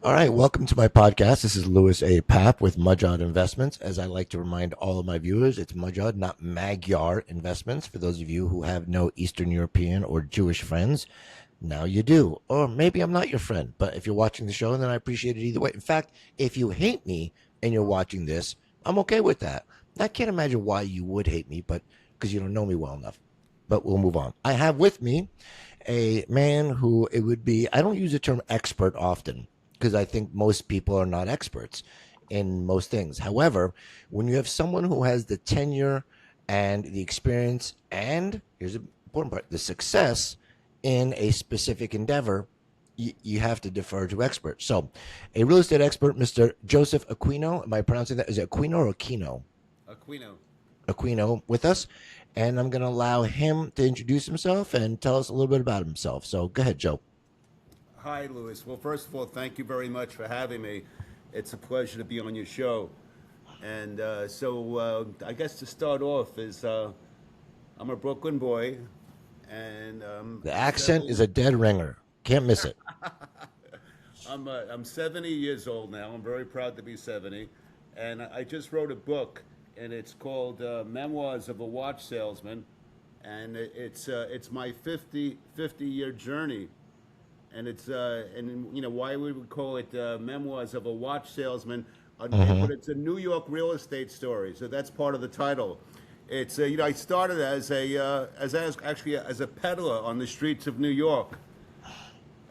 All right, welcome to my podcast. This is Louis A. Papp with Mudjod Investments. As I like to remind all of my viewers, it's Mudjod, not Magyar Investments. For those of you who have no Eastern European or Jewish friends, now you do. Or maybe I'm not your friend, but if you're watching the show, then I appreciate it either way. In fact, if you hate me and you're watching this, I'm okay with that. I can't imagine why you would hate me, but because you don't know me well enough. But we'll move on. I have with me a man who it would be, I don't use the term expert often because I think most people are not experts in most things. However, when you have someone who has the tenure and the experience and here's the important part, the success in a specific endeavor, you have to defer to experts. So, a real estate expert, Mr. Joseph Aquino. Am I pronouncing that? Is it Aquino or Aquino? Aquino. Aquino with us. And I'm going to allow him to introduce himself and tell us a little bit about himself. So, go ahead, Joe. Hi, Louis. Well, first of all, thank you very much for having me. It's a pleasure to be on your show. And I guess to start off is I'm a Brooklyn boy, and The accent is a dead ringer. Can't miss it. I'm 70 years old now. I'm very proud to be 70, and I just wrote a book, and it's called Memoirs of a Watch Salesman, and it's my 50-year journey. And why we would call it Memoirs of a Watch Salesman, but it's a New York real estate story. So that's part of the title. It's I started as a peddler on the streets of New York,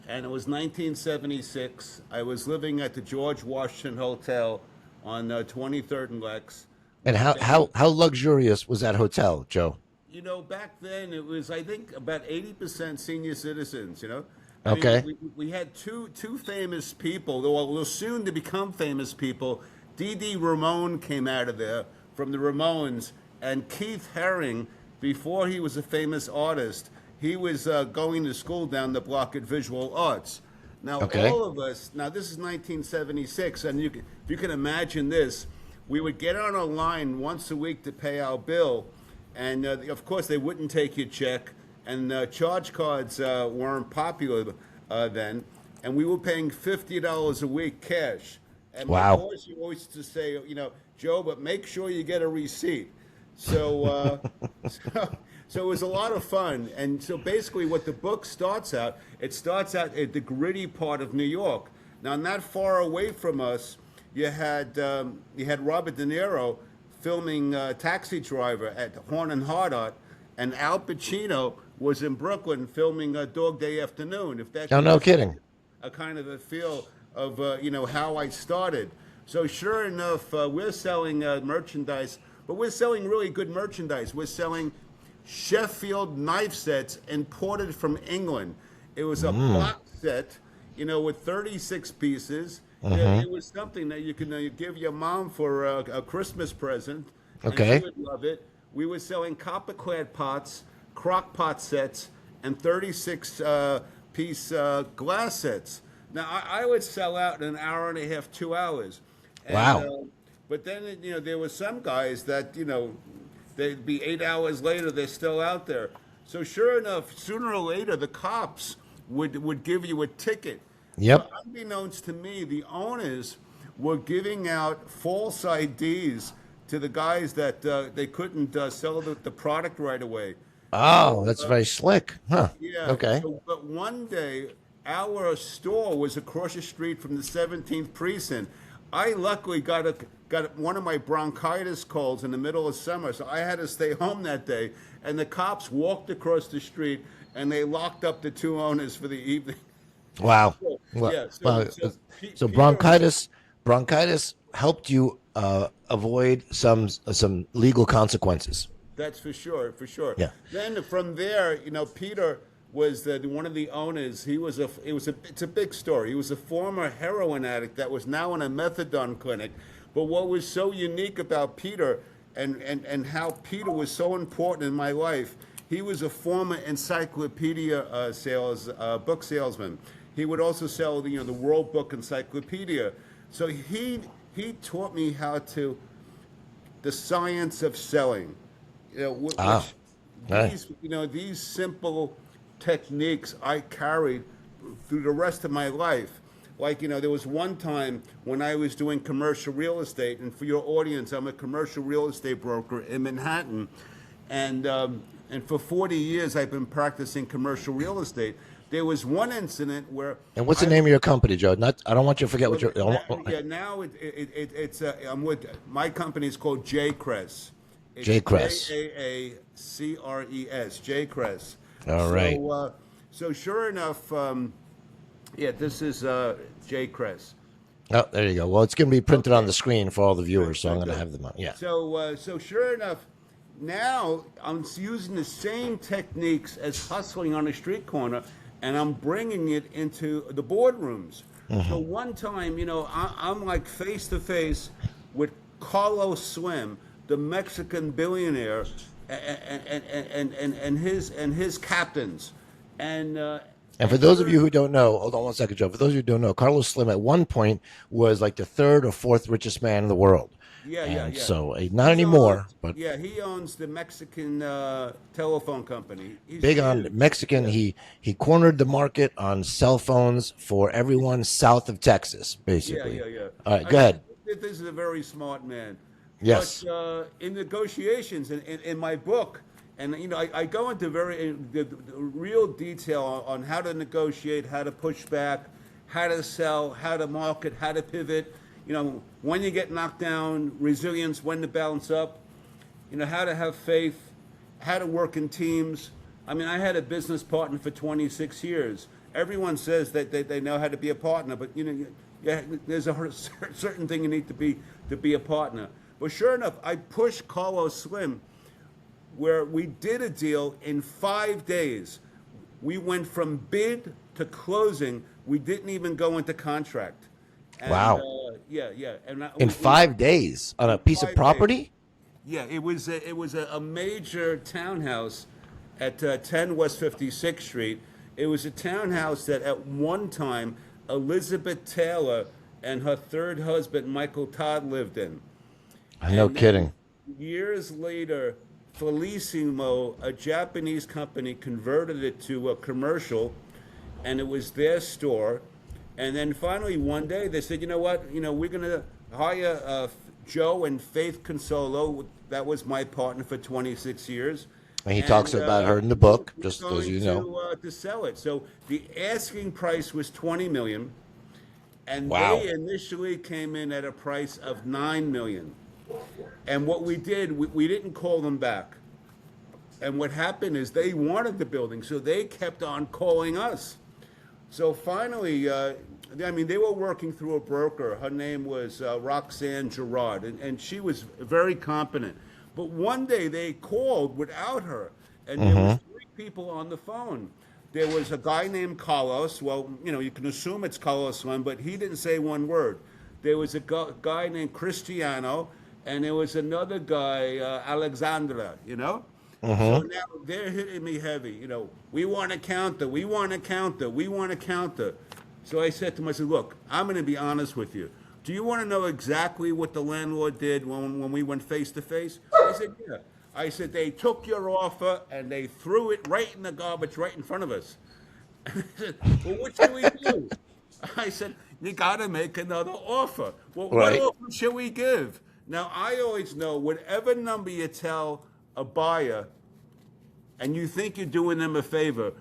and it was 1976. I was living at the George Washington Hotel on 23rd and Lex. And Back how luxurious was that hotel, Joe? back then it was, I think, about 80% senior citizens. I mean, Okay. we had two famous people, well, soon to become famous people. Dee Ramone came out of there from the Ramones, and Keith Haring, before he was a famous artist, he was going to school down the block at Visual Arts. Now, Okay. all of us, now this is 1976, and if you can imagine this, we would get on a line once a week to pay our bill, and of course they wouldn't take your check, and charge cards weren't popular then, and we were paying $50 a week cash. And my Wow. boss used to say, Joe, but make sure you get a receipt. So, so it was a lot of fun. And so basically, what the book starts out, it starts out at the gritty part of New York. Now, not far away from us, you had Robert De Niro filming Taxi Driver at Horn and Hardart, and Al Pacino was in Brooklyn filming Dog Day Afternoon. If that No, gives no you kidding. a kind of a feel of how I started. So sure enough, we're selling merchandise, but we're selling really good merchandise. We're selling Sheffield knife sets imported from England. It was a box set, with 36 pieces. It was something that you can give your mom for a Christmas present, and she Okay. would love it. We were selling copper-clad pots, crock pot sets, and 36 piece glass sets. Now, I would sell out in an hour and a half, 2 hours. And Wow. but then there were some guys that they'd be 8 hours later, they're still out there. So sure enough, sooner or later, the cops would give you a ticket. So Yep. unbeknownst to me, the owners were giving out false IDs to the guys that they couldn't sell the product right away. Oh, So that's very slick. Huh. yeah, Okay. but one day our store was across the street from the 17th precinct. I luckily got one of my bronchitis colds in the middle of summer, so I had to stay home that day. And the cops walked across the street and they locked up the two owners for the evening. Wow. So, Well, yeah, so, well, so so Peter, bronchitis helped you avoid some legal consequences. that's for sure, for sure. Yeah. Then from there, Peter was one of the owners. It's a big story. He was a former heroin addict that was now in a methadone clinic. But what was so unique about Peter and how Peter was so important in my life, he was a former encyclopedia book salesman. He would also sell the World Book Encyclopedia. So he taught me how to the science of selling. Ah. Which All right. these simple techniques I carried through the rest of my life. Like, there was one time when I was doing commercial real estate, and for your audience, I'm a commercial real estate broker in Manhattan, and for 40 years I've been practicing commercial real estate. There was one incident where And what's the name of your company, Joe? Not, I don't want you to forget what well, you're. yeah, now it's I'm with my company is called J Cress. It's J Cress. JAACRES, J Cress. All right. So sure enough, this is J Cress. Oh, there you go. Well, it's going to be printed on the screen for all the viewers, so I'm going to have them on. Yeah. So sure enough, now I'm using the same techniques as hustling on a street corner, and I'm bringing it into the boardrooms. So one time, I'm like face to face with Carlos Slim, the Mexican billionaire, and his captains, And for those of you who don't know, hold on one second, Joe. For those of you who don't know, Carlos Slim at one point was like the third or fourth richest man in the world. Yeah. So not anymore, but yeah, he owns the Mexican telephone company. He's big on Mexican. He cornered the market on cell phones for everyone south of Texas, basically. Yeah. All right, go ahead. This is a very smart man. Yes. But in negotiations, in my book, and I go into the real detail on how to negotiate, how to push back, how to sell, how to market, how to pivot. When you get knocked down, resilience, when to balance up. How to have faith, how to work in teams. I mean, I had a business partner for 26 years. Everyone says that they know how to be a partner, but there's a certain thing you need to be a partner. But sure enough, I pushed Carlos Slim, where we did a deal in 5 days. We went from bid to closing. We didn't even go into contract. And, wow. Yeah. In 5 days on a piece of property? Days. Yeah, it was a major townhouse at 10 West 56th Street. It was a townhouse that at one time Elizabeth Taylor and her third husband, Michael Todd, lived in. No kidding. Years later, Felicimo, a Japanese company, converted it to a commercial, and it was their store. And then finally, one day, they said, you know what? We're going to hire Joe and Faith Consolo. That was my partner for 26 years. And he talks about her in the book, just those of you know. To sell it. So the asking price was $20 million, and wow. They initially came in at a price of $9 million. And what we did, we didn't call them back. And what happened is they wanted the building, so they kept on calling us. So finally, they were working through a broker. Her name was Roxanne Gerard, and she was very competent. But one day they called without her, and there was 3 people on the phone. There was a guy named Carlos. Well, you can assume it's Carlos Slim, but he didn't say one word. There was a guy named Cristiano, and there was another guy, Alexandra, So now they're hitting me heavy. We want a counter. We want a counter. We want a counter. So I said to them, I said, look, I'm going to be honest with you. Do you want to know exactly what the landlord did when we went face to face? I said, yeah. I said, they took your offer and they threw it right in the garbage right in front of us. I said, well, what should we do? I said, you got to make another offer. Well, right. What offer should we give? Now, I always know whatever number you tell a buyer and you think you're doing them a favor,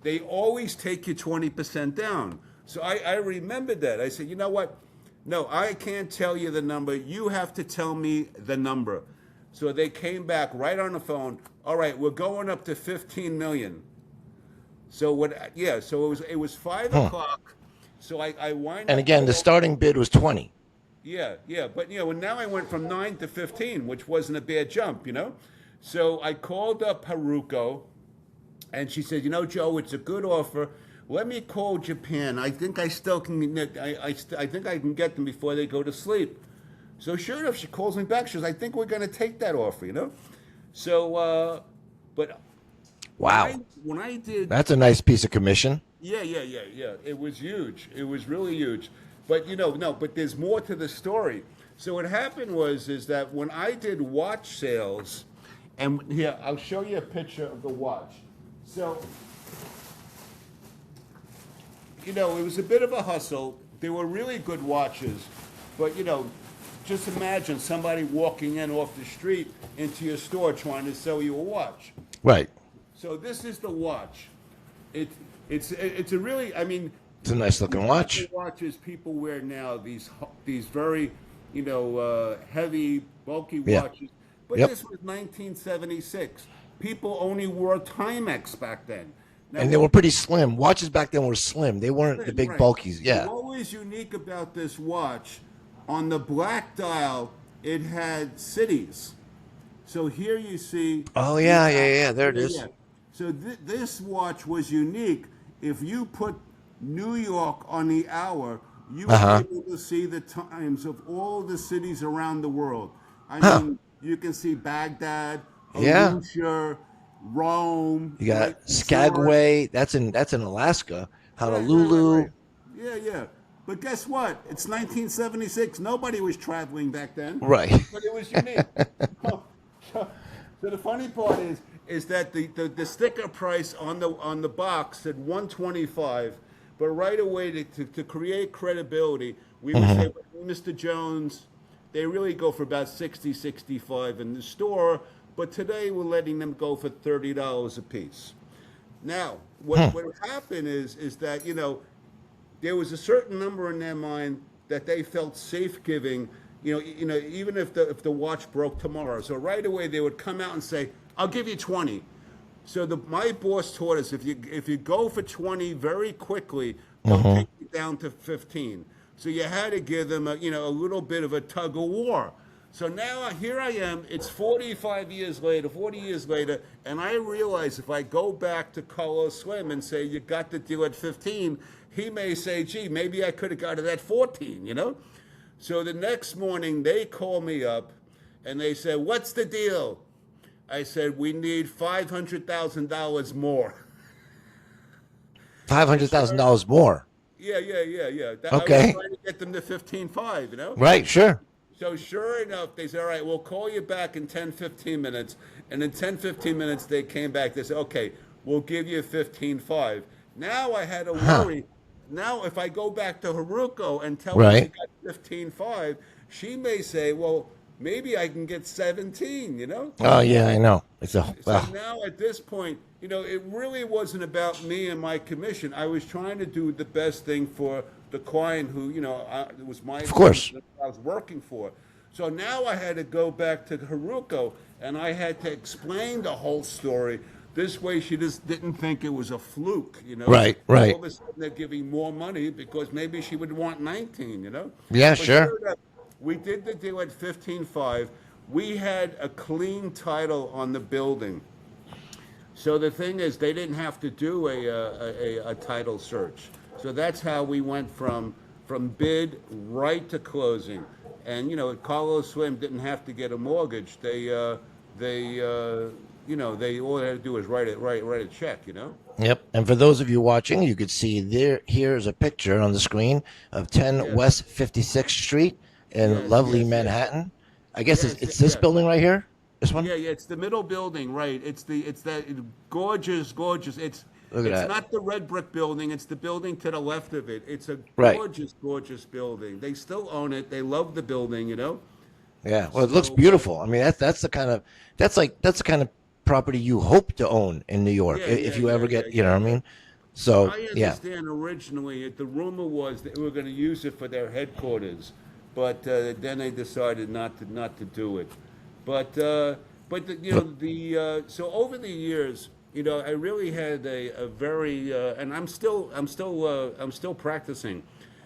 they always take you 20% down. So I remembered that. I said, you know what? No, I can't tell you the number. You have to tell me the number. So they came back right on the phone. All right, we're going up to 15 million. So what? Yeah. So it was 5 o'clock. So I wind. And again, the starting bid was 20. Yeah. But now I went from 9 to 15, which wasn't a bad jump, So I called up Haruko, and she said, Joe, it's a good offer. Let me call Japan. I think I still can. I think I can get them before they go to sleep. So sure enough, she calls me back. She says, I think we're going to take that offer, So, but wow, when I did, that's a nice piece of commission. Yeah. It was huge. It was really huge. But but there's more to the story. So what happened is that when I did watch sales, and here I'll show you a picture of the watch. So. It was a bit of a hustle. they were really good watches, but just imagine somebody walking in off the street into your store trying to sell you a watch. Right. So this is the watch. It, it's a really, I mean, It's a nice looking watch. the watches people wear now, these very, heavy, bulky Yeah. watches. But Yep. this was 1976. People only wore Timex back then. Now, And they were pretty slim. Watches back then were slim. They weren't the big right. bulkies. Yeah. What was unique about this watch, on the black dial, it had cities. So here you see. Oh yeah, yeah, yeah. There it Yeah, is. yeah. So this watch was unique. If you put New York on the hour, you Uh-huh. were able to see the times of all the cities around the world. I Huh. mean, you can see Baghdad, Yeah. Arusha, Rome. You got right, Skagway. That's in Alaska. right. Honolulu. Yeah, yeah. But guess what? It's 1976. Nobody was traveling back then. Right. But it was unique. so, so the funny part is that the sticker price on the box said 125, but right away to create credibility, we would say, Mr. Jones, they really go for about 60, 65 in the store, but today we're letting them go for $30 a piece. Now, what happened is that there was a certain number in their mind that they felt safe giving, even if the watch broke tomorrow. So right away they would come out and say, "I'll give you 20." So my boss taught us, if you go for 20 very quickly, they'll take you down to 15. So you had to give them a little bit of a tug of war. So now here I am. It's 40 years later, and I realize if I go back to Carlos Slim and say you got the deal at 15, he may say, "Gee, maybe I could have got it at 14." So the next morning they call me up, and they said, "What's the deal?" I said, "We need $500,000 more." $500,000 more. Yeah. I was Okay. trying to get them to 15.5. Right. Sure. So sure enough, they said, "All right, we'll call you back in 10, 15 minutes." And in 10, 15 minutes, they came back. They said, "Okay, we'll give you 15.5. Now I had to worry. Now if I go back to Haruko and tell her she Right. got 15.5, she may say, "Well, maybe I can get 17." Oh yeah, I know. It's a So well. now at this point, it really wasn't about me and my commission. I was trying to do the best thing for the client who, it was my Of course. that I was working for. So now I had to go back to Haruko and I had to explain the whole story. This way she just didn't think it was a fluke. Right. Right. All of a sudden they're giving more money because maybe she would want 19. Yeah. But Sure. sure enough, we did the deal at 15.5. We had a clean title on the building. So the thing is, they didn't have to do a title search. So that's how we went from bid right to closing. And Carlos Slim didn't have to get a mortgage. They all they had to do was write a check. Yep. And for those of you watching, you could see here's a picture on the screen of 10 Yeah. West 56th Street in Yes, lovely yes, yes. Manhattan. I guess Yes, it's this yeah. building right here. This one. Yeah, it's the middle building, right? It's that gorgeous. It's Look at that. not the red brick building. It's the building to the left of it. It's a Right. gorgeous building. They still own it. They love the building. Yeah. Well, it looks So- beautiful. I mean, that's the kind of property you hope to own in New York Yeah, if yeah, you ever yeah, get. yeah, You know what I mean? So I yeah. understand originally the rumor was that they were going to use it for their headquarters, but then they decided not to do it. But so over the years, I really had a very and I'm still practicing,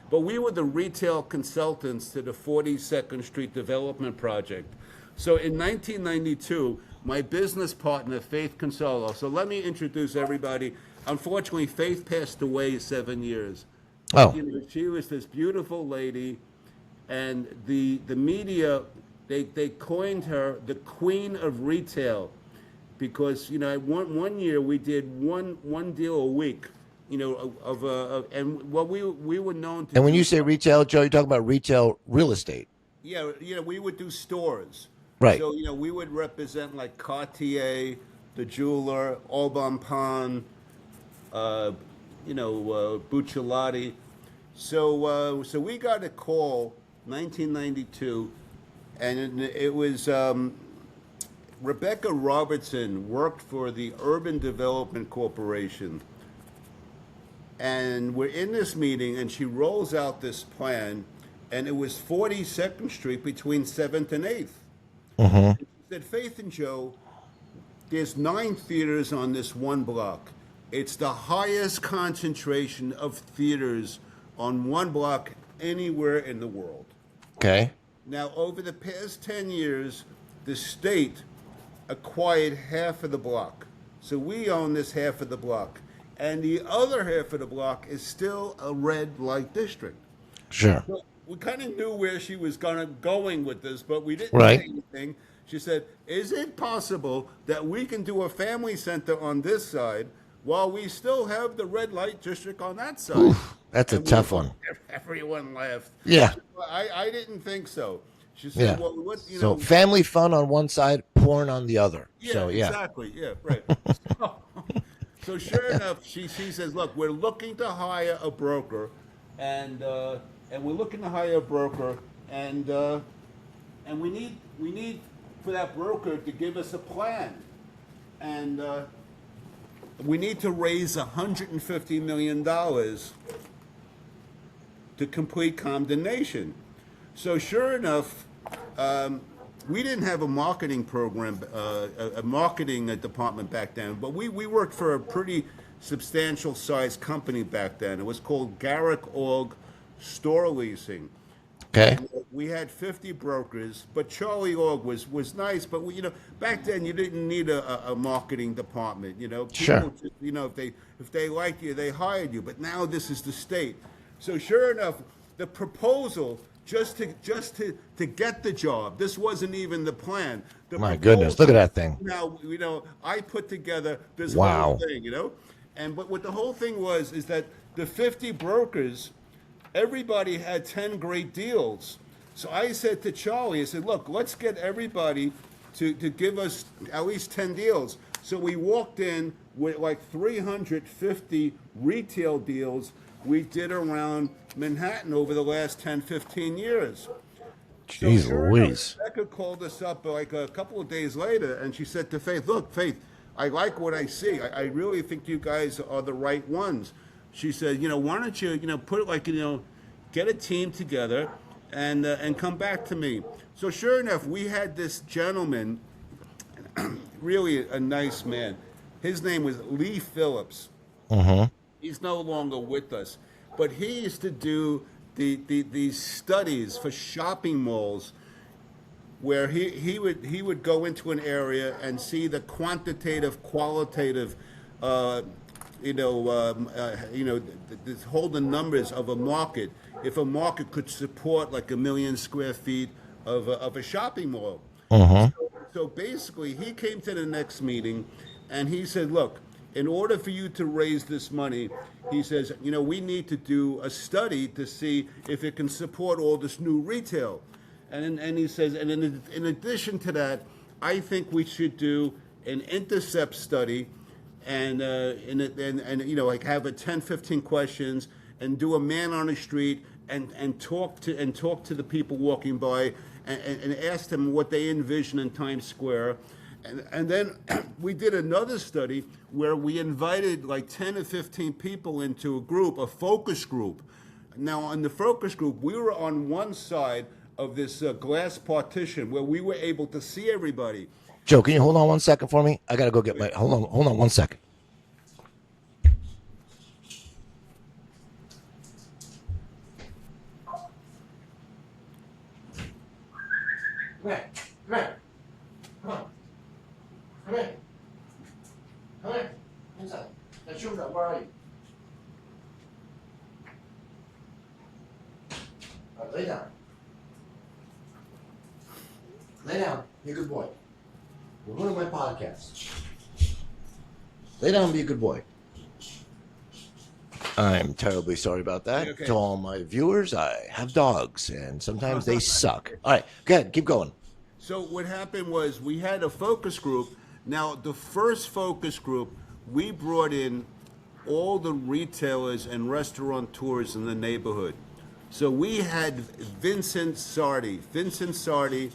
but we were the retail consultants to the 42nd Street Development Project. So in 1992, my business partner Faith Consolo. So let me introduce everybody. Unfortunately, Faith passed away 7 years. Oh. She was this beautiful lady, and the media they coined her the Queen of Retail, because one year we did one deal a week, and what we were known to. And when do- you say retail, Joe, you're talking about retail real estate. yeah, we would do stores. Right. So we would represent like Cartier, the jeweler, Aubin Pond, Buccellati. So we got a call, 1992, and it was Rebecca Robertson worked for the Urban Development Corporation, and we're in this meeting, and she rolls out this plan, and it was 42nd Street between 7th and 8th. She said, Faith and Joe, there's 9 theaters on this one block. It's the highest concentration of theaters on one block anywhere in the world. Okay. Now, over the past 10 years, the state acquired half of the block. So we own this half of the block. And the other half of the block is still a red light district. Sure. So we kind of knew where she was going with this, but we didn't Right. say anything. She said, is it possible that we can do a family center on this side while we still have the red light district on that side? Oof, that's a And tough one. Everyone laughed. Yeah. I didn't think so. She said, Yeah. well, what, So family fun on one side, porn on the other. yeah, So yeah. exactly. Yeah, right. So sure enough, she says, look, we're looking to hire a broker, and we're looking to hire a broker, and we need for that broker to give us a plan, and we need to raise $150 million to complete condemnation. So sure enough, we didn't have a marketing program, a marketing department back then, but we worked for a pretty substantial sized company back then. It was called Garrick Org Store Leasing. Okay. We had 50 brokers, but Charlie Org was nice. But back then you didn't need a marketing department. People Sure. just, if they liked you, they hired you. But now this is the state. So sure enough, the proposal just to get the job. This wasn't even the plan. My goodness, look at that thing. Now I put together this Wow. whole thing. But what the whole thing is that the 50 brokers, everybody had 10 great deals. So I said to Charlie, I said, look, let's get everybody to give us at least 10 deals. So we walked in with like 350 retail deals we did around Manhattan over the last 10, 15 years. Jeez sure Louise. enough, Becca called us up like a couple of days later, and she said to Faith, look, Faith, I like what I see. I really think you guys are the right ones. She said, why don't you, put it get a team together and come back to me. So sure enough, we had this gentleman, really a nice man. His name was Lee Phillips. He's no longer with us, but he used to do these studies for shopping malls, where he would go into an area and see the quantitative, qualitative, hold the numbers of a market. If a market could support like 1 million square feet of a shopping mall. So basically, he came to the next meeting, and he said, look, in order for you to raise this money, he says, we need to do a study to see if it can support all this new retail. And he says, and in addition to that, I think we should do an intercept study, and like have a 10, 15 questions, and do a man on the street, and talk to the people walking by, and ask them what they envision in Times Square. And then we did another study where we invited like 10 or 15 people into a group, a focus group. Now, in the focus group, we were on one side of this glass partition where we were able to see everybody. Joe, can you hold on 1 second for me? I gotta go get my. Hold on 1 second. Come here. Come here. Come on. Come here. Come here. Inside. Now, shoot up. Where are you? All right, lay down. Lay down. Be a good boy. We're running my podcast. Lay down and be a good boy. I'm terribly sorry about that. Okay. To all my viewers, I have dogs, and sometimes they suck. All right, go ahead. Keep going. So what happened was we had a focus group. Now, the first focus group, we brought in all the retailers and restaurateurs in the neighborhood. So we had Vincent Sardi. Vincent Sardi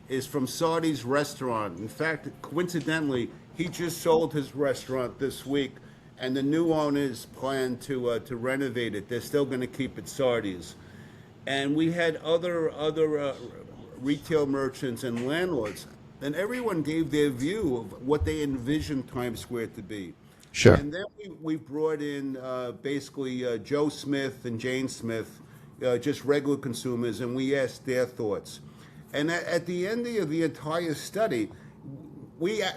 is from Sardi's restaurant. In fact, coincidentally, he just sold his restaurant this week, and the new owners plan to renovate it. They're still going to keep it Sardi's. And we had other retail merchants and landlords, and everyone gave their view of what they envisioned Times Square to be. Sure. And then we brought in basically Joe Smith and Jane Smith, just regular consumers, and we asked their thoughts. And at the end of the entire study,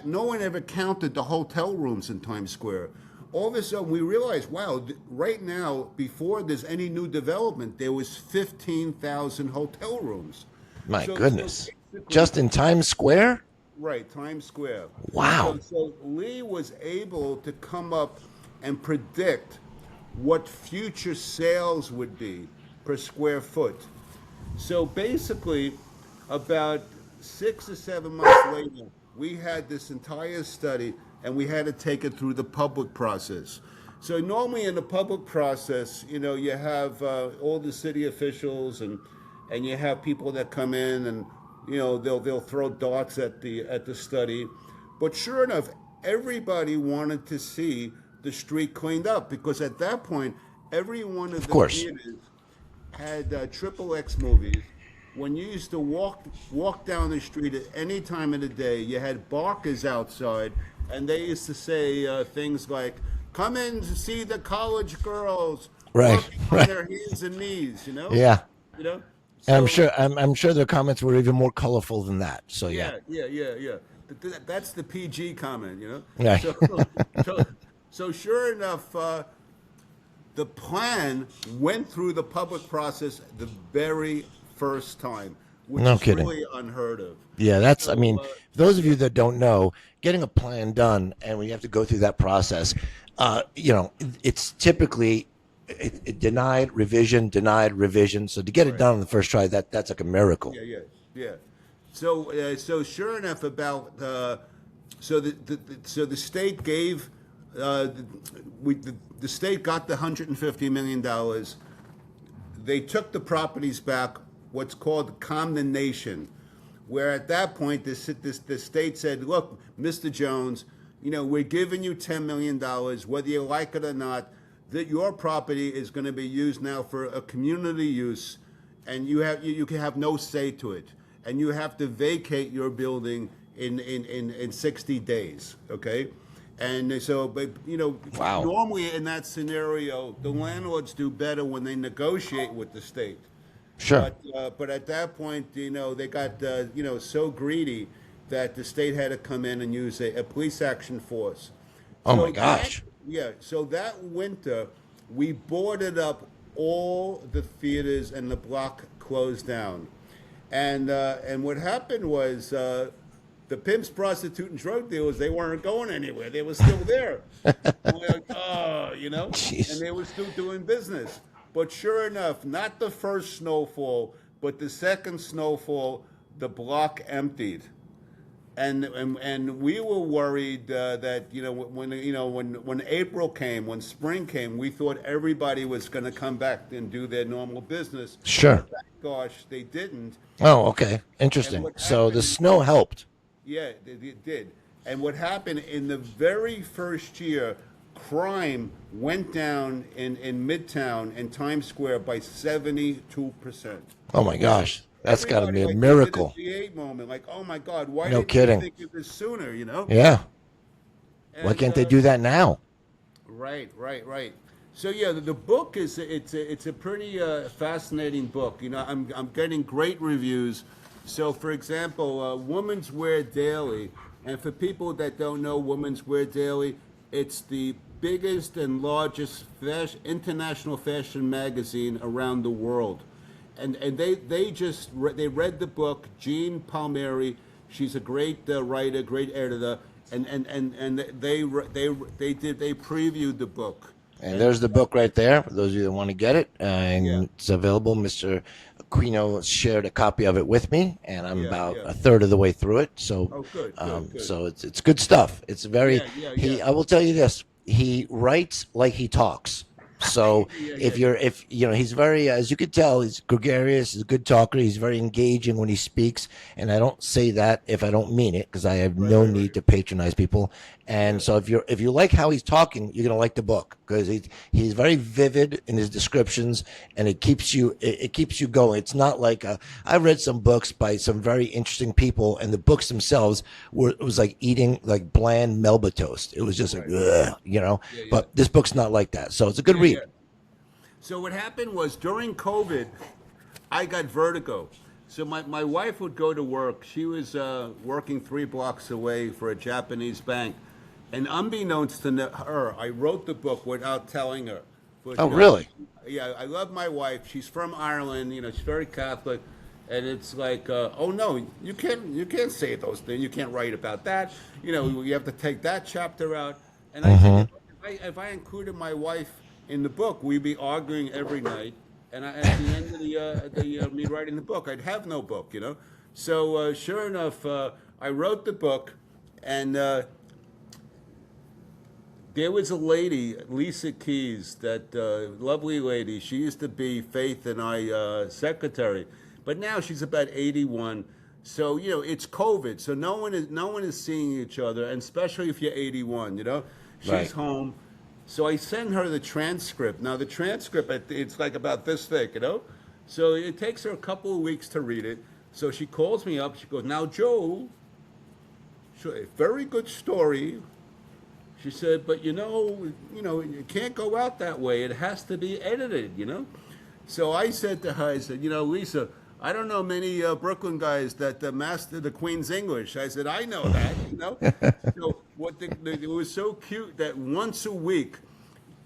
no one ever counted the hotel rooms in Times Square. All of a sudden, we realized, wow, right now, before there's any new development, there was 15,000 hotel rooms. My So goodness. basically, Just in Times Square? right, Times Square. Wow. So Lee was able to come up and predict what future sales would be per square foot. So basically, about 6 or 7 months later, we had this entire study and we had to take it through the public process. So normally in the public process, you have all the city officials and you have people that come in and they'll throw darts at the study. But sure enough, everybody wanted to see the street cleaned up because at that point, every one of the course. theaters had triple X movies. When you used to walk down the street at any time of the day, you had barkers outside, and they used to say things like, "Come in to see the college girls Right, working on right. their hands and knees," Yeah. you know. And I'm So sure I'm sure their comments were even more colorful than that. So yeah. yeah. That's the PG comment. Right. So sure enough, the plan went through the public process the very first time, which No is kidding. really unheard of. Yeah, that's, I So, mean, those of you that don't know, getting a plan done and when you have to go through that process, it's typically denied, revision, denied, revision. So to get it done on the first try, that's like a miracle. Yeah. So sure enough, about so the state gave the state got the $150 million. They took the properties back, what's called condemnation, where at that point the state said, "Look, Mr. Jones, we're giving you $10 million, whether you like it or not. That your property is going to be used now for a community use, and you can have no say to it, and you have to vacate your building in 60 days." Okay. And so, but Wow. normally in that scenario, the landlords do better when they negotiate with the state. Sure. But at that point, they got so greedy that the state had to come in and use a police action force. Oh So my gosh. so that winter, we boarded up all the theaters and the block closed down. And what happened was the pimps, prostitute, and drug dealers, they weren't going anywhere. They were still there. And we're like, Jeez. and they were still doing business. But sure enough, not the first snowfall, but the second snowfall, the block emptied. And we were worried that when April came, when spring came, we thought everybody was going to come back and do their normal business. Sure. But thank gosh, they didn't. Oh, okay. And Interesting. what So the happened- snow helped. Yeah, it did. And what happened in the very first year, crime went down in Midtown and Times Square by 72%. Oh my gosh. That's got to be a Everybody, miracle. did a G8 moment, like, oh my God, why No didn't kidding. we think of this sooner? Yeah. Why And, can't they do that now? Right. So yeah, the book it's a pretty fascinating book. I'm getting great reviews. So for example, Women's Wear Daily, and for people that don't know Women's Wear Daily, it's the biggest and largest international fashion magazine around the world. And they read the book. Jean Palmieri, she's a great writer, great editor, and they previewed the book. And there's the book right there for those of you that want to get it. And Yeah. it's available. Mr. Aquino shared a copy of it with me, and I'm about yeah. a third of the way through it. So, Oh, good. so it's good stuff. It's very. Yeah. I will tell you this. he writes like he talks. So Yeah, if yeah, you're if you know he's very as you could tell he's gregarious, he's a good talker, he's very engaging when he speaks, and I don't say that if I don't mean it because I have right, no right, right. need to patronize people. Yeah, And so if you like how he's talking, you're gonna like the book because he's very vivid in his descriptions, and it keeps you going. It's not like I've read some books by some very interesting people, and the books themselves were it was like eating like bland Melba toast. It was just like right. ugh, you know. Yeah, yeah, But this book's not like that, so it's a good yeah, yeah. read. So what happened was during COVID, I got vertigo. So my wife would go to work. She was working 3 blocks away for a Japanese bank. And unbeknownst to her, I wrote the book without telling her. But, Oh, really? yeah, I love my wife. She's from Ireland. She's very Catholic. And it's like, oh no, you can't say those things. You can't write about that. You have to take that chapter out. And I said, if I included my wife in the book, we'd be arguing every night. And at the end of me writing the book, I'd have no book. So sure enough, I wrote the book, and there was a lady, Lisa Keys, that lovely lady. She used to be Faith and I secretary, but now she's about 81. So it's COVID, so no one is seeing each other, and especially if you're 81. She's Right. home. So I send her the transcript. Now the transcript, it's like about this thick. So it takes her a couple of weeks to read it. So she calls me up. She goes, "Now, Joe, a very good story." She said, "But you can't go out that way. It has to be edited. So I said to her, I said, Lisa, I don't know many Brooklyn guys that master the Queen's English. I said, I know that. So it was so cute that once a week,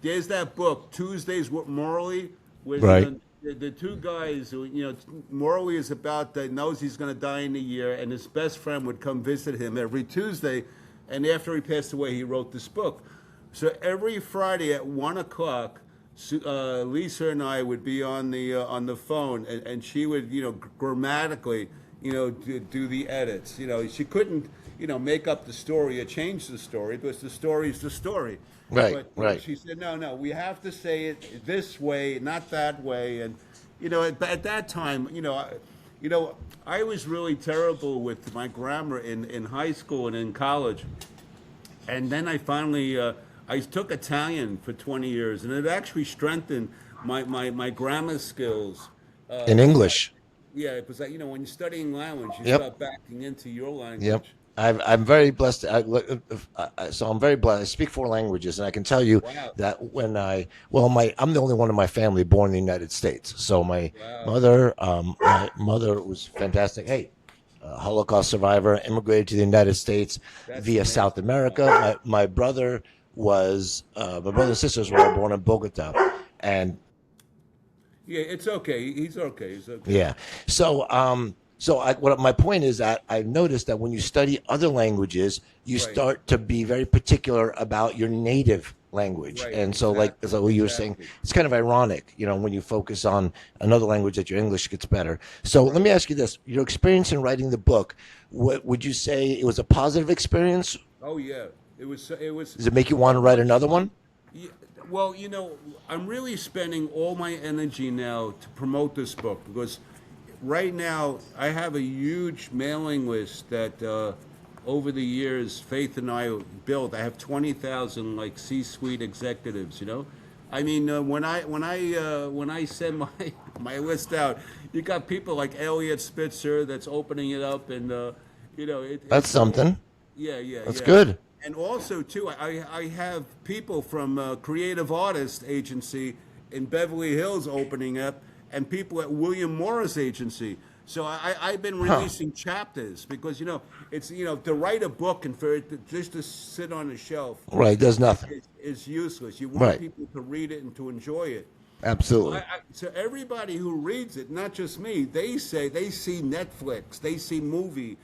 there's that book, Tuesdays with Morley, where Right. the two guys who, Morley is about that knows he's going to die in a year, and his best friend would come visit him every Tuesday. And after he passed away, he wrote this book. So every Friday at 1 o'clock, Lisa and I would be on the phone, and she would grammatically do the edits. She couldn't make up the story or change the story because the story is the story. Right. But Right. she said, no, no, we have to say it this way, not that way. And at that time, I was really terrible with my grammar in high school and in college. And then I finally, I took Italian for 20 years, and it actually strengthened my grammar skills. In English. Yeah, because when you're studying language, you Yep. start backing into your Yep. language. I'm very blessed. So I'm very blessed. I speak 4 languages, and I can tell you Wow, that I'm the only one in my family born in the United States. So wow, my mother was fantastic. Hey, Holocaust survivor, immigrated to the United States that's via South amazing. America. My brother and sisters were all born in Bogota, and Yeah, it's okay. He's okay. He's okay. yeah. What my point is that I've noticed that when you study other languages, you Right, start to be very particular about your native language. right, And so, like, exactly, so what you were saying, exactly. it's kind of ironic, when you focus on another language that your English gets better. So let Right. me ask you this: your experience in writing the book, what would you say it was a positive experience? Oh yeah, it was. It was. Does it make you want Well, to write another one? yeah, well, I'm really spending all my energy now to promote this book because right now I have a huge mailing list that over the years Faith and I built. I have 20,000 like C-suite executives. I mean, when I send my my list out, you got people like Elliot Spitzer that's opening it up, and That's it's something. yeah, yeah, That's yeah. good. And also, too, I have people from Creative Artist Agency in Beverly Hills opening up, and people at William Morris Agency. So I've been Huh. releasing chapters because it's to write a book and for it just to sit on a shelf Right. Does nothing. is useless. You want Right. people to read it and to enjoy it. So, Absolutely. so everybody who reads it, not just me, they say they see Netflix, they see movie.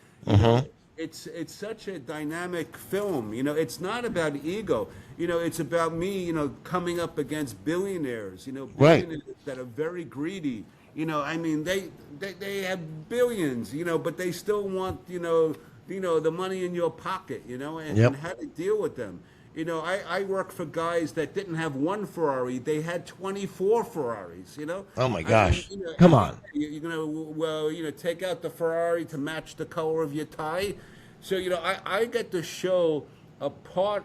It's such a dynamic film. It's not about ego. It's about me. Coming up against billionaires. Right. Billionaires that are very greedy. I mean, they have billions. But they still want the money in your pocket. And Yep. how to deal with them. I work for guys that didn't have one Ferrari; they had 24 Ferraris. Oh my I mean, gosh. Come and on. you're gonna take out the Ferrari to match the color of your tie. So I get to show a part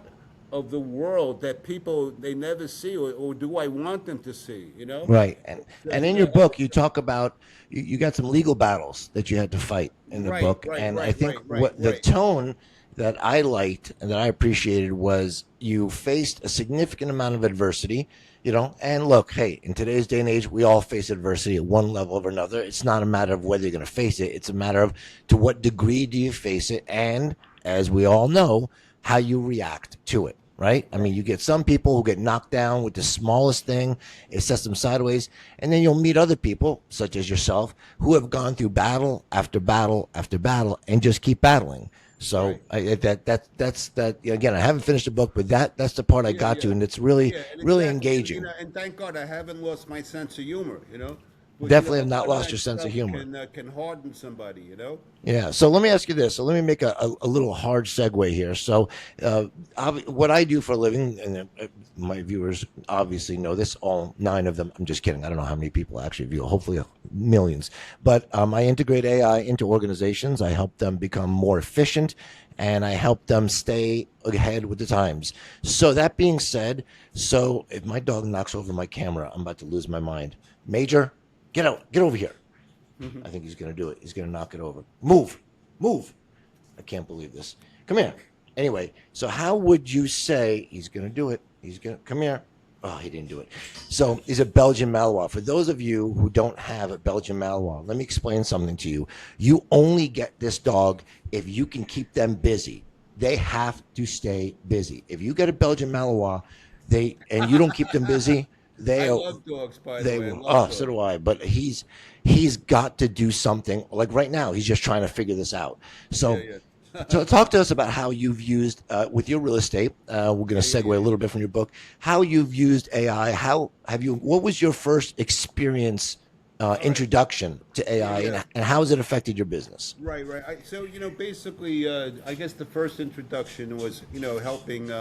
of the world that people they never see, or do I want them to see? Right. And in your So, book, you talk about you got some legal battles that you had to fight in the right, book. right, And I right, think right, right, what the right. tone that I liked and that I appreciated was you faced a significant amount of adversity, and look, hey, in today's day and age, we all face adversity at one level or another. It's not a matter of whether you're going to face it. It's a matter of to what degree do you face it. And as we all know, how you react to it. Right? I mean, you get some people who get knocked down with the smallest thing, it sets them sideways. And then you'll meet other people, such as yourself, who have gone through battle after battle after battle and just keep battling. So Right. that's that again. I haven't finished the book, but that's the part I Yeah, got yeah, to, and it's really yeah, and really exactly, and engaging. thank God I haven't lost my sense of humor. But Definitely have a not lot of lost that your sense of stuff humor. can harden somebody. Yeah. So let me ask you this. So let me make a little hard segue here. So, what I do for a living, and my viewers obviously know this, all 9 of them. I'm just kidding. I don't know how many people actually view. Hopefully, millions. But I integrate AI into organizations. I help them become more efficient, and I help them stay ahead with the times. So that being said, so if my dog knocks over my camera, I'm about to lose my mind. Major, get out. Get over here. I think he's going to do it. He's going to knock it over. Move. Move. I can't believe this. Come here. Anyway, so how would you say he's going to do it? He's going to come here. Oh, he didn't do it. So he's a Belgian Malinois. For those of you who don't have a Belgian Malinois, let me explain something to you. You only get this dog if you can keep them busy. They have to stay busy. If you get a Belgian Malinois, and you don't keep them busy, I they love dogs, by the they way. I will. love Oh, so dogs. do I. But he's got to do something. Like right now, he's just trying to figure this out. Yeah, So, yeah, so talk to us about how you've used with your real estate. We're going to yeah, yeah, segue a yeah. little bit from your book. How you've used AI. How have you? What was your first experience, All right. introduction to Yeah, AI, yeah. and how has it affected your business? Right, right. So basically, I guess the first introduction was helping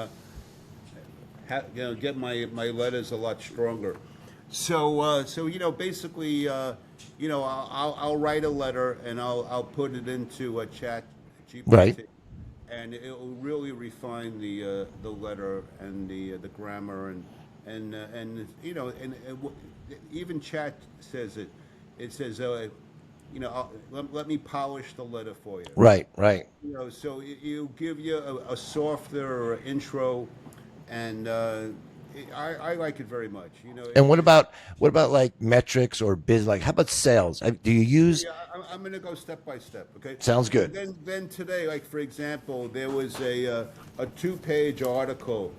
get my letters a lot stronger. So basically, I'll write a letter and I'll put it into a chat Right. GPT, and it will really refine the letter and the grammar and even chat says it. It says, let me polish the letter for you. Right. Right. So it'll give you a softer intro, and I like it very much. And what about like metrics or biz? Like, how about sales? Do you use? Yeah, I'm going to go step by step. Okay. Sounds So good. then today, like for example, there was a 2-page article,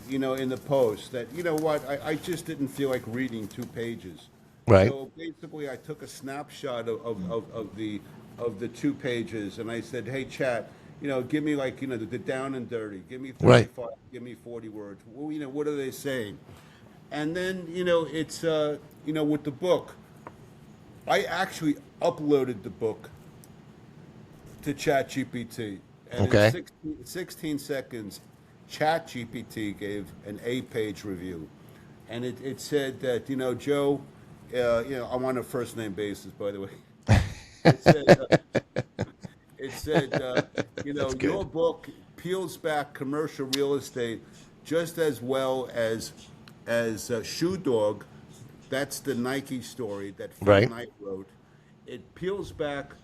in the Post that what I just didn't feel like reading 2 pages. Right. So basically, I took a snapshot of the 2 pages, and I said, "Hey, chat, give me like the down and dirty. Give me Right. 35. Give me 40 words. Well, what are they saying?" And then it's with the book, I actually uploaded the book to ChatGPT, and in Okay. 16 seconds, ChatGPT gave an 8-page review, and it said that Joe, I'm on a first name basis, by the way. It said That's your good. book peels back commercial real estate just as well as Shoe Dog. That's the Nike story that Phil Right. Knight wrote. It peels back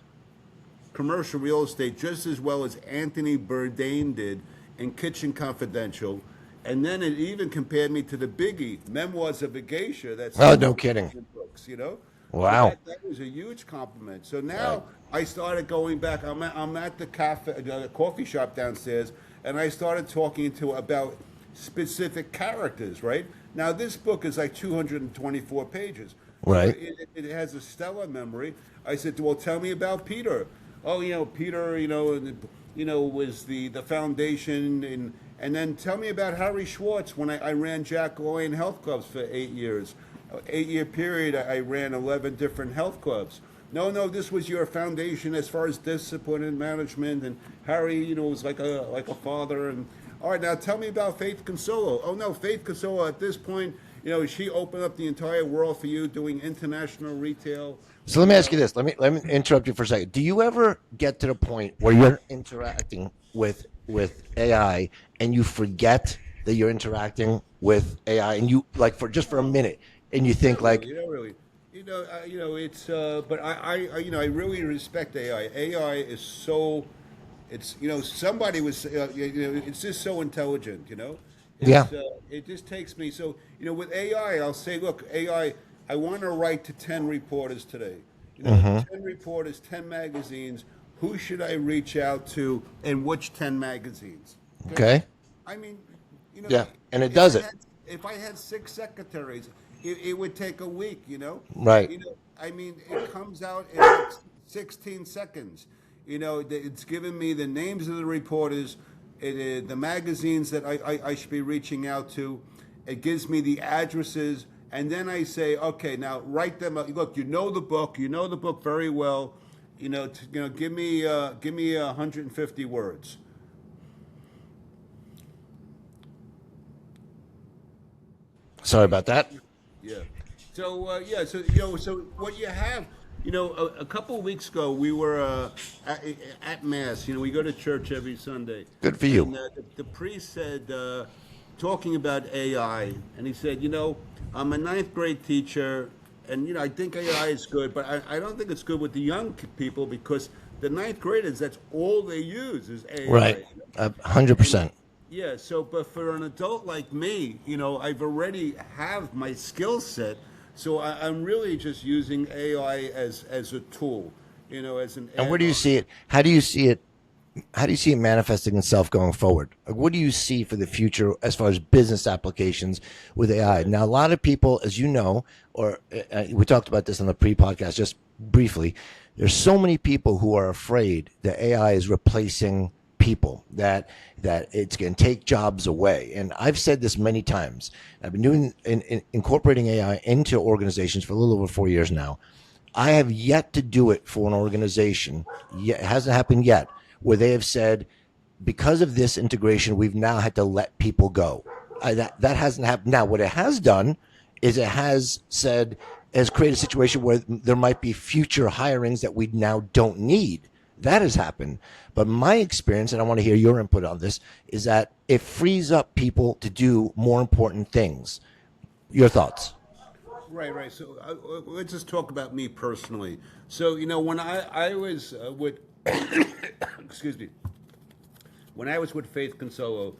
commercial real estate just as well as Anthony Bourdain did in Kitchen Confidential. And then it even compared me to the biggie, Memoirs of a Geisha, that Oh, Stephen no kidding. books. So Wow. that was a huge compliment. So Right. now I started going back. I'm at the coffee shop downstairs, and I started talking about specific characters. Right now, this book is like 224 pages. So Right. it has a stellar memory. I said, "Well, tell me about Peter." Oh, Peter, was the foundation, and then tell me about Harry Schwartz when I ran Jack LaLanne Health Clubs for 8 years. 8-year period, I ran 11 different health clubs. No, this was your foundation as far as discipline and management. And Harry, was like a father. And All right, now tell me about Faith Consolo. Oh no, Faith Consolo at this point, she opened up the entire world for you doing international retail. So let me You ask you know, this. Let me interrupt you for a second. Do you ever get to the point where you're interacting with AI and you forget that you're interacting with AI, and you like for just for a minute, and you think not like, really, not really. It's. But I really respect AI. AI is so. It's somebody was it's just so intelligent. yeah, It just takes me so with AI. I'll say, look, AI. I want to write to 10 reporters today. 10 reporters, 10 magazines. Who should I reach out to, and which 10 magazines? Okay. okay, I mean, yeah, and it if does I it had if I had 6 secretaries, it would take a week. right. I mean, it comes out in like 16 seconds. It's giving me the names of the reporters, the magazines that I should be reaching out to. It gives me the addresses, and then I say, okay, now write them up. Look, you know the book very well. Give me 150 words. Sorry about that. Yeah. So what you have, a couple of weeks ago we were at mass. We go to church every Sunday, Good for you. and the priest said, talking about AI, and he said, I'm a ninth grade teacher, and I think AI is good, but I don't think it's good with the young people because the ninth graders, that's all they use is Right, AI. 100%. Yeah, so but for an adult like me, I've already have my skill set, so I'm really just using AI as a tool, as an And where do you add-on. see it? How do you see it? How do you see it manifesting itself going forward? Like, what do you see for the future as far as business applications with AI? Now, a lot of people, as you know, or we talked about this on the pre-podcast just briefly. There's so many people who are afraid that AI is replacing people, that it's going to take jobs away. And I've said this many times. I've been doing incorporating AI into organizations for a little over 4 years now. I have yet to do it for an organization. Yet, it hasn't happened yet where they have said, because of this integration, we've now had to let people go. That hasn't happened. Now, what it has done is it has said, has created a situation where there might be future hirings that we now don't need. That has happened. But my experience, and I want to hear your input on this, is that it frees up people to do more important things. Your thoughts? Right, right. So let's just talk about me personally. So when I was with, excuse me, when I was with Faith Consolo,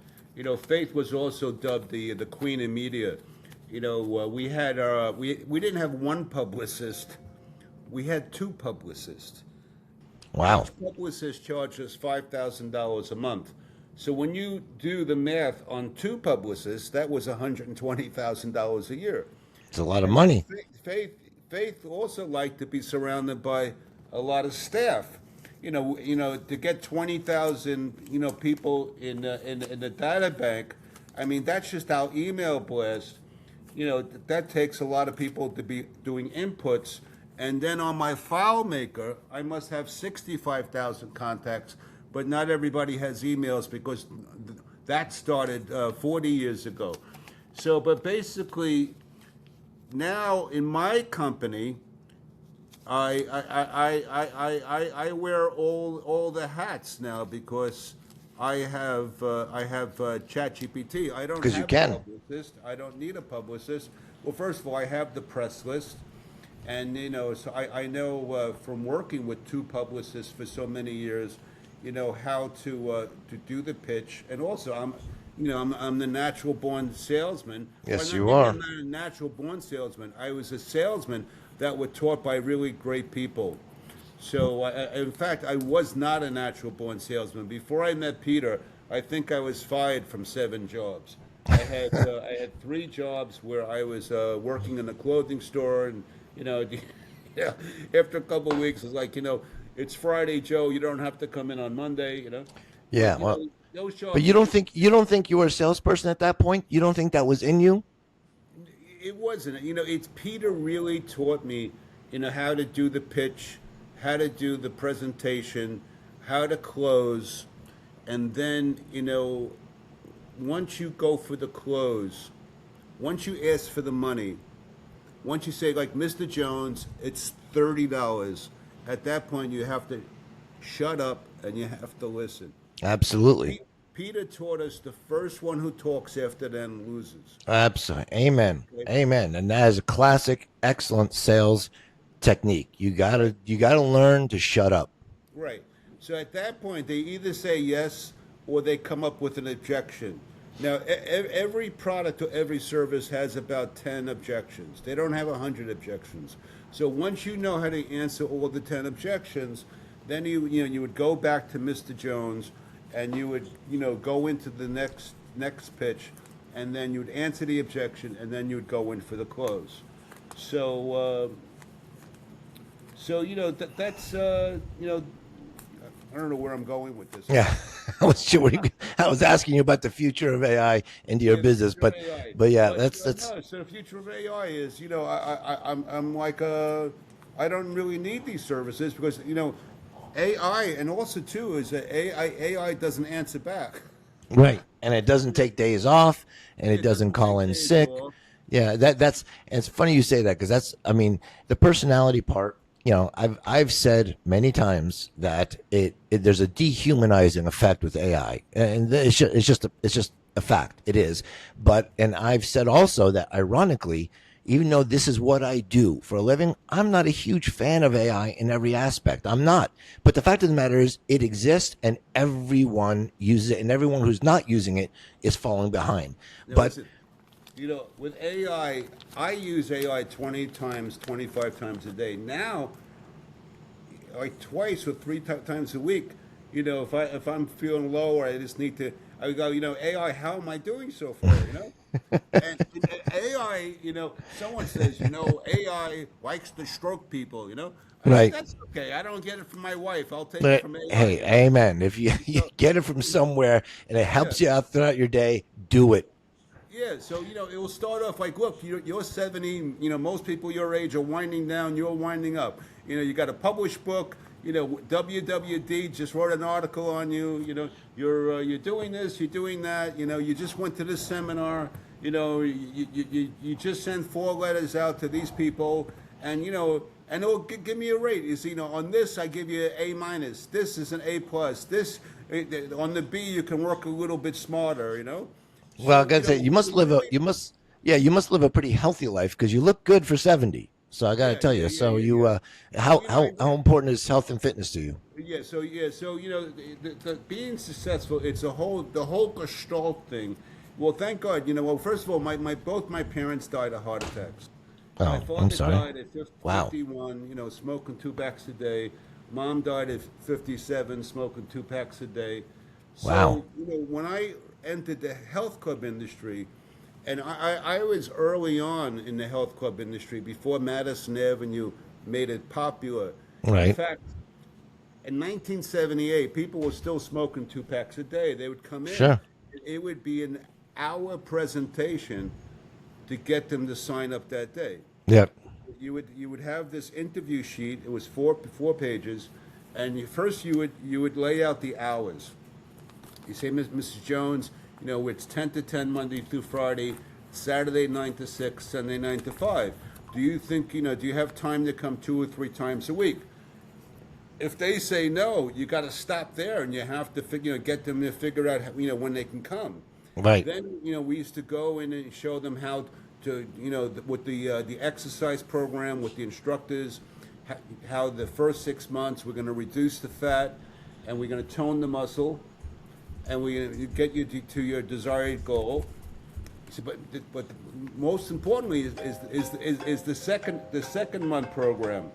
Faith was also dubbed the Queen of Media. We had we didn't have one publicist, we had two publicists. Wow. Each publicist charged us $5,000 a month. So when you do the math on two publicists, that was $120,000 a year. It's a lot of And then money. Faith also liked to be surrounded by a lot of staff. To get 20,000 people in the data bank. I mean, that's just our email blast. That takes a lot of people to be doing inputs. And then on my file maker, I must have 65,000 contacts, but not everybody has emails because that started 40 years ago. So, but basically, now in my company, I wear all the hats now because I have ChatGPT. I don't Because you have a can. publicist. I don't need a publicist. Well, first of all, I have the press list, and so I know from working with two publicists for so many years, how to do the pitch, and also I'm the natural born salesman. Yes, Well, you maybe are. I'm not a natural born salesman. I was a salesman that were taught by really great people. So, in fact, I was not a natural born salesman. Before I met Peter, I think I was fired from 7 jobs. I had 3 jobs where I was working in a clothing store, and yeah, after a couple of weeks, it's like it's Friday, Joe. You don't have to come in on Monday. Yeah. But Well, those but jobs. you don't think you were a salesperson at that point? You don't think that was in you? It wasn't. It's Peter really taught me, how to do the pitch, how to do the presentation, how to close, and then, once you go for the close, once you ask for the money, once you say like Mr. Jones, it's $30. At that point, you have to shut up and you have to listen. Absolutely. Peter taught us the first one who talks after them loses. Absolutely. Amen. Okay? Amen. And that is a classic, excellent sales technique. You gotta learn to shut up. Right. So at that point, they either say yes or they come up with an objection. Now, every product or every service has about 10 objections. They don't have 100 objections. So once you know how to answer all the 10 objections, then you would go back to Mr. Jones and you would go into the next pitch, and then you would answer the objection, and then you would go in for the close. So that's I don't know where I'm going with this. Yeah. I was asking you about the future of AI into your Yeah, the business, future of but AI. but yeah, But that's no, so the future of AI is, I'm like, I don't really need these services because AI, and also too is that AI doesn't answer back. right. And it doesn't take days off, and it It doesn't doesn't call take in days sick. off. Yeah, that's and it's funny you say that because that's I mean the personality part. I've said many times that there's a dehumanizing effect with AI, and it's just a fact. It is, and I've said also that ironically, even though this is what I do for a living, I'm not a huge fan of AI in every aspect. I'm not. But the fact of the matter is, it exists, and everyone uses it, and everyone who's not using it is falling behind. Now But listen, with AI, I use AI 20 times, 25 times a day. Now, like twice or times a week, if I'm feeling low or I just need to, I would go, AI, how am I doing so far? And AI, someone says, AI likes to stroke people. right. That's okay. I don't get it from my wife. I'll take it But from AI. hey, amen. If you So, get it from somewhere and it yeah. helps you out throughout your day, do it. Yeah, so it will start off like, look, you're 70. Most people your age are winding down. You're winding up. You got a published book. WWD just wrote an article on you. You're doing this. You're doing that. You just went to this seminar. You just sent 4 letters out to these people, and and it'll give me a rate. You see, on this I give you an A minus. This is an A plus. This on the B you can work a little bit smarter. Well, I So, gotta say, really, you must live a pretty healthy life because you look good for 70. So I gotta yeah, tell yeah, you. yeah, So yeah, yeah. So, how important is health and fitness to you? so the being successful, it's the whole gestalt thing. Well, thank God, well, first of all, both my parents died of heart attacks. My Oh, I'm father sorry. died at Wow. 51, smoking 2 packs a day. Mom died at 57, smoking 2 packs a day. Wow. So, when I entered the health club industry, and I was early on in the health club industry before Madison Avenue made it popular. In Right. fact, in 1978, people were still smoking 2 packs a day. They would come in. Sure. It would be an hour presentation to get them to sign up that day. Yep. You would have this interview sheet. It was four pages, and first you would lay out the hours. You say, Mrs. Jones, it's 10 to 10 Monday through Friday, Saturday 9 to 6, Sunday 9 to 5. Do you think, do you have time to come 2 or 3 times a week? If they say no, you got to stop there, and you have to get them to figure out when they can come. Right. Then we used to go in and show them how to with the exercise program with the instructors, how the first 6 months we're going to reduce the fat, and we're going to tone the muscle, and we're going to get you to your desired goal. So, but most importantly is the second month program,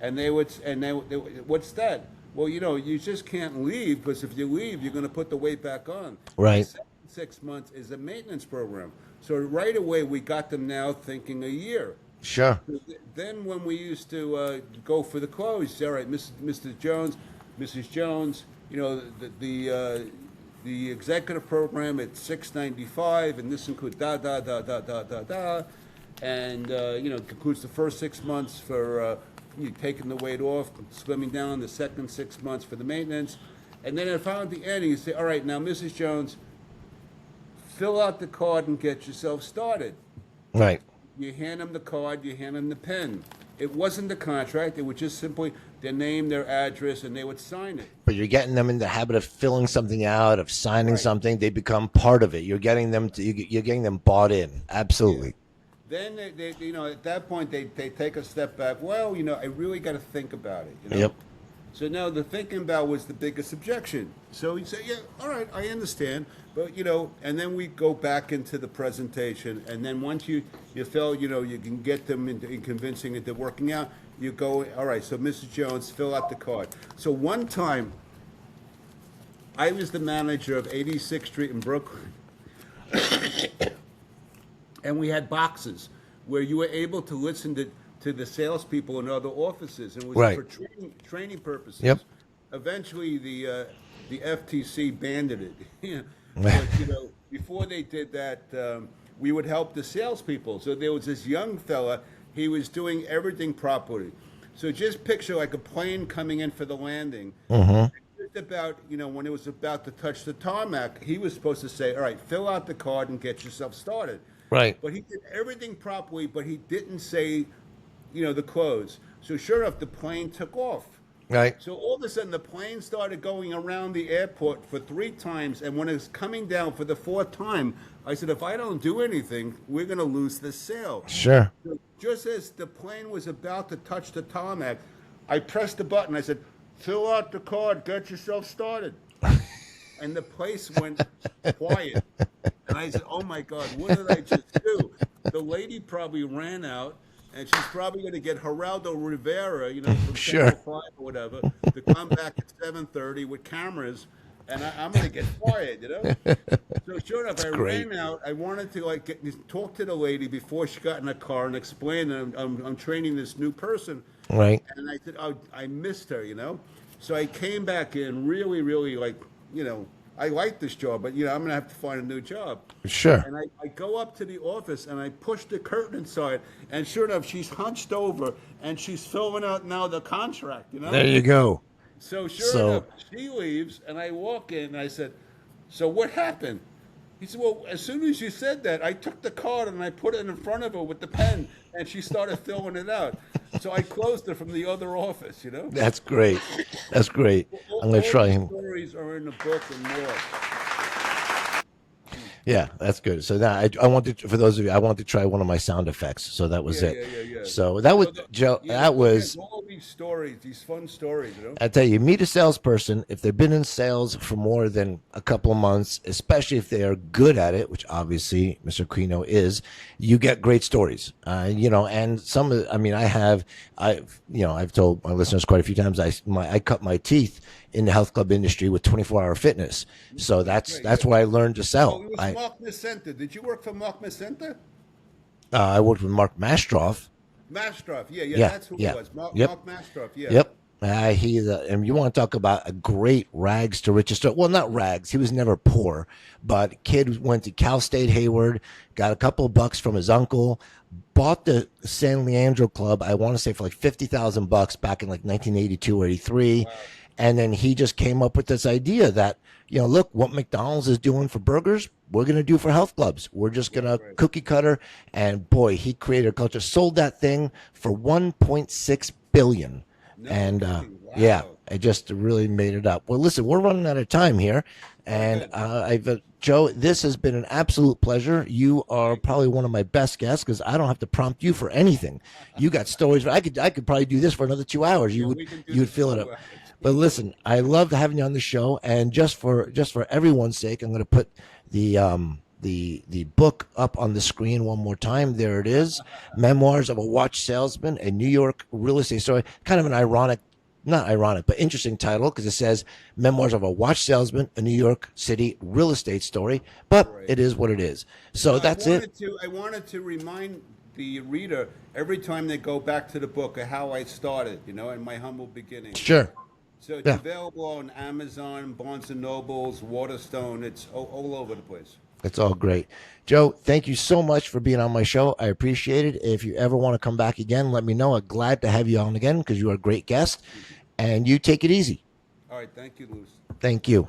and they what's that? Well, you just can't leave, because if you leave, you're going to put the weight back on. Right. The second 6 months is a maintenance program. So right away we got them now thinking a year. Sure. Then when we used to go for the close, all right, Mr. Jones, Mrs. Jones, the executive program at $695, and this includes and concludes the first 6 months for you taking the weight off, slimming down. The second 6 months for the maintenance, and then if at the end you say, all right, now Mrs. Jones, fill out the card and get yourself started. Right. You hand them the card, you hand them the pen. It wasn't the contract. It was just simply their name, their address, and they would sign it. But you're getting them in the habit of filling something out, of signing Right. something. They become part of it. You're getting them. You're getting them bought in. Absolutely. Then at that point, they take a step back. Well, I really got to think about it. Yep. So now the thinking about was the biggest objection. So you say, yeah, all right, I understand. But, and then we go back into the presentation. And then once you feel, you can get them in convincing that they're working out, you go, all right, so Mrs. Jones, fill out the card. So one time, I was the manager of 86th Street in Brooklyn. And we had boxes where you were able to listen to the salespeople in other offices, and it was Right. for training purposes. Yep. Eventually, the FTC banned it. But before they did that, we would help the salespeople. So there was this young fella. He was doing everything properly. So just picture like a plane coming in for the landing. Just about when it was about to touch the tarmac, he was supposed to say, "All right, fill out the card and get yourself started." Right. But he did everything properly, but he didn't say, the close. So sure enough, the plane took off. Right. So all of a sudden, the plane started going around the airport for 3 times, and when it was coming down for the 4th time, I said, if I don't do anything, we're going to lose this sale. Sure. So just as the plane was about to touch the tarmac, I pressed the button. I said, fill out the card, get yourself started. And the place went quiet. And I said, oh, my God, what did I just do? The lady probably ran out, and she's probably going to get Geraldo Rivera, from Sure. Channel 5 or whatever, to come back at 7:30 with cameras, and I'm going to get fired, So sure enough, I great. ran out. I wanted to talk to the lady before she got in the car and explain that I'm training this new person. Right. And I said, oh, I missed her, So I came back in really, really I like this job, but I'm going to have to find a new job. Sure. And I go up to the office and I push the curtain inside, and sure enough, she's hunched over and she's filling out now the contract. There you go. So sure enough, she leaves, and I walk in and I said, "So what happened?" He said, "Well, as soon as you said that, I took the card and I put it in front of her with the pen, and she started filling it out. So I closed her from the other office, That's great. That's great. I'm going to try All him. the stories are in the book and more. Yeah, that's good. So now I wanted for those of you, I wanted to try one of my sound effects. So that was it. Yeah. So that was Joe. That was. All these stories, these fun stories, I tell you, meet a salesperson if they've been in sales for more than a couple of months, especially if they are good at it, which obviously Mr. Aquino is. You get great stories, and some of. I've told my listeners quite a few times. I cut my teeth in the health club industry with 24-hour fitness. So that's where I learned to sell. Oh, it was Mark Macenta. Did you work for Mark Macenta? I worked with Mark Mastroff. Mastroff, yeah, Yeah, that's who yeah. it was. Mark Mastroff, yeah. Yep. And you want to talk about a great rags to riches story. Well, not rags. He was never poor, but kid went to Cal State Hayward, got a couple of bucks from his uncle, bought the San Leandro Club, I want to say for like $50,000 back in like 1982 or 83. Wow. And then he just came up with this idea that, look, what McDonald's is doing for burgers, we're going to do for health clubs. We're just going to cookie cutter. And boy, he created a culture, sold that thing for $1.6 billion. Wow. Yeah, I just really made it up. Well, listen, we're running out of time here. And Joe, this has been an absolute pleasure. You are probably one of my best guests because I don't have to prompt you for anything. You got stories. I could probably do this for another 2 hours. You'd fill it up. But listen, I love having you on the show, and just for everyone's sake, I'm going to put the book up on the screen one more time. There it is, Memoirs of a Watch Salesman, a New York Real Estate Story. Kind of an not ironic, but interesting title because it says Memoirs of a Watch Salesman, a New York City Real Estate Story. But it is what it is. So that's it. I wanted to remind the reader every time they go back to the book of how I started, in my humble beginnings. Sure. So it's available on Amazon, Barnes & Nobles, Waterstone. It's all over the place. It's all great. Joe, thank you so much for being on my show. I appreciate it. If you ever want to come back again, let me know. I'm glad to have you on again because you are a great guest. And you take it easy. All right. Thank you, Luce. Thank you.